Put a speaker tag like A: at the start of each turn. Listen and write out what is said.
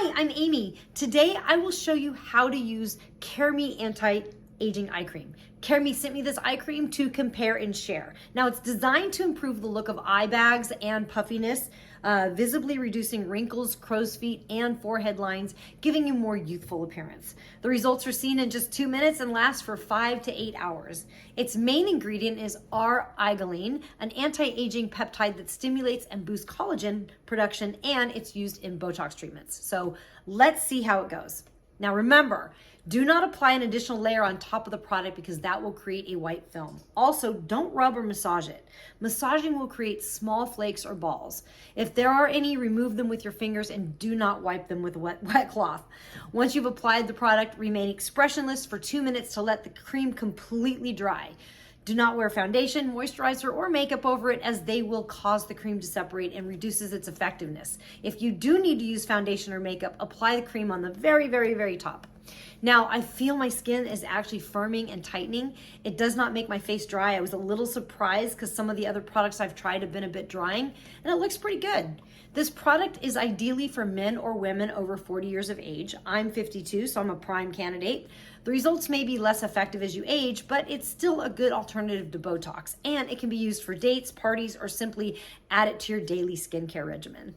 A: Hi, I'm Amy. Today I will show you how to use CareMe Anti-Aging Eye Cream. CareMe sent me this eye cream to compare and share. Now it's designed to improve the look of eye bags and puffiness, visibly reducing wrinkles, crow's feet, and forehead lines, giving you more youthful appearance. The results are seen in just 2 minutes and last for 5 to 8 hours. Its main ingredient is R-Igoline, an anti-aging peptide that stimulates and boosts collagen production, and it's used in Botox treatments. So let's see how it goes. Now remember, do not apply an additional layer on top of the product because that will create a white film. Also, don't rub or massage it. Massaging will create small flakes or balls. If there are any, remove them with your fingers and do not wipe them with a wet cloth. Once you've applied the product, remain expressionless for 2 minutes to let the cream completely dry. Do not wear foundation, moisturizer, or makeup over it as they will cause the cream to separate and reduces its effectiveness. If you do need to use foundation or makeup, apply the cream on the very top. Now, I feel my skin is actually firming and tightening. It does not make my face dry. I was a little surprised because some of the other products I've tried have been a bit drying, and it looks pretty good. This product is ideally for men or women over 40 years of age. I'm 52, so I'm a prime candidate. The results may be less effective as you age, but it's still a good alternative to Botox, and it can be used for dates, parties, or simply add it to your daily skincare regimen.